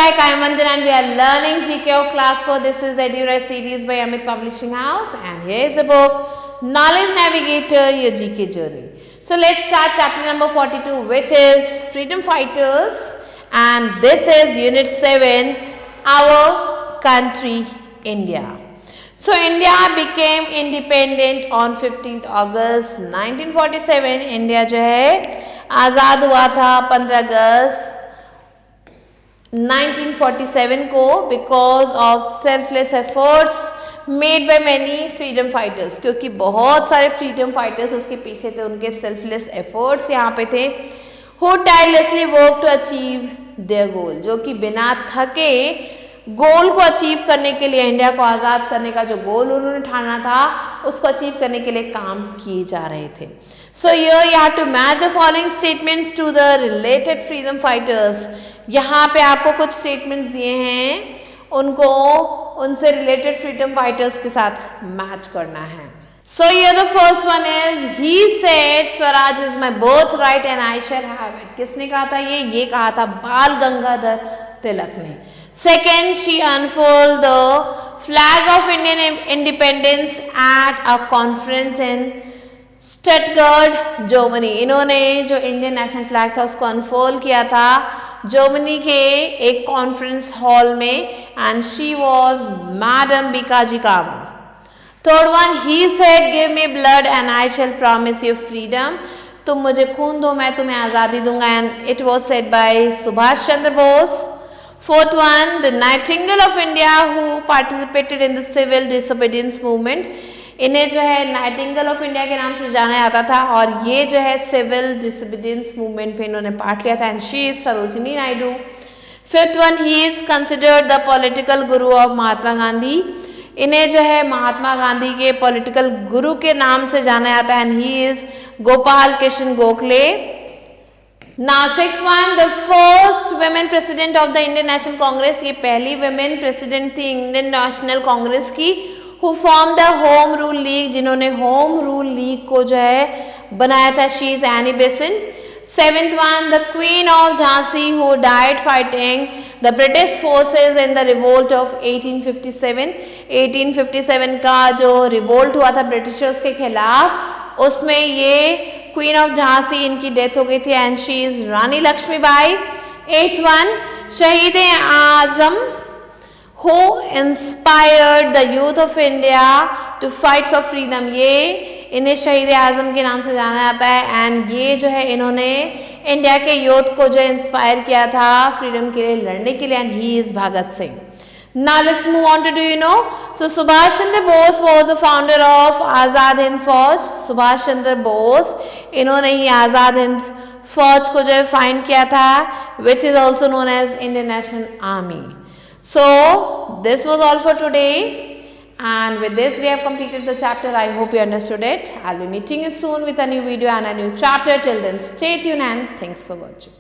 like I am Vandana and we are learning GK of class 4. This is EduRise series by Amit Publishing House and here is a book Knowledge Navigator Your GK Journey. So let's start chapter number 42 which is Freedom Fighters and this is unit 7 Our Country India. So India became independent on 15th August 1947. India जो है आज़ाद हुआ था 15 अगस्त 1947 को because of selfless efforts made by many freedom fighters, क्योंकि बहुत सारे freedom fighters उसके पीछे थे, उनके सेल्फलेस एफर्ट्स यहाँ पे थे. Who tirelessly work to achieve their goal, जो कि बिना थके गोल को अचीव करने के लिए, इंडिया को आज़ाद करने का जो गोल उन्होंने ठाना था उसको अचीव करने के लिए काम किए जा रहे थे. सो here you have to match the following statements to the related freedom fighters. यहाँ पे आपको कुछ स्टेटमेंट्स दिए हैं, उनको उनसे रिलेटेड फ्रीडम फाइटर्स के साथ मैच करना है. So here the first one is he said Swaraj is my birthright and I shall have it. किसने कहा था ये कहा था बाल गंगाधर तिलक ने. Second, she unfurled the flag of Indian independence at a conference in Stuttgart Germany. इन्होंने जो इंडियन नेशनल फ्लैग था उसको अनफोल्ड किया था जर्मनी के एक कॉन्फ्रेंस हॉल में and she was madam Bhikaiji Cama. Third one, he said give me blood and I shall promise you freedom. तुम मुझे खून दो मैं तुम्हें आज़ादी दूंगा and it was said by Subhash Chandra Bose. Fourth one, the nightingale of India who participated in the civil disobedience movement. इन्हें जो है नाइटिंगेल ऑफ इंडिया के नाम से जाना जाता था और ये जो है सिविल डिसोबीडियंस मूवमेंट में इन्होंने पार्ट लिया था and she is Sarojini Naidu. Fifth one, he is considered the political Guru of Mahatma Gandhi. इन्हें जो है महात्मा गांधी के पॉलिटिकल गुरु के नाम से जाना जाता है and he is Gopal Krishna Gokhale. Now sixth one, the first women president of the Indian National Congress. ये पहली women president थी इंडियन नेशनल कांग्रेस की. Who formed the Home Rule League, जिन्होंने होम रूल लीग को जो है बनाया था. She is Annie Besant. Seventh one, the queen of Jhansi who died fighting the British forces in the revolt of 1857. 1857 का जो रिवोल्ट हुआ था ब्रिटिशर्स के खिलाफ, उसमें ये क्वीन ऑफ झांसी इनकी डेथ हो गई थी एंड शी इज रानी लक्ष्मीबाई. एथ वन, शहीद आजम who inspired the youth of India to fight for freedom. ये इन्हें शहीद आजम के नाम से जाना जाता है एंड ये जो है इन्होंने इंडिया के यूथ को जो इंस्पायर किया था फ्रीडम के लिए लड़ने के लिए and he is Bhagat Singh. Now let's move on to do you know. So Subhash Chandra Bose was the founder of Azad Hind Fauj. Subhash Chandra Bose इन्होंने ही आज़ाद हिंद फौज को जो है फाइंड किया था which is also known as Indian National Army. So this was all for today and with this we have completed the chapter. I hope you understood it. I'll be meeting you soon with a new video and a new chapter. Till then stay tuned and thanks for watching.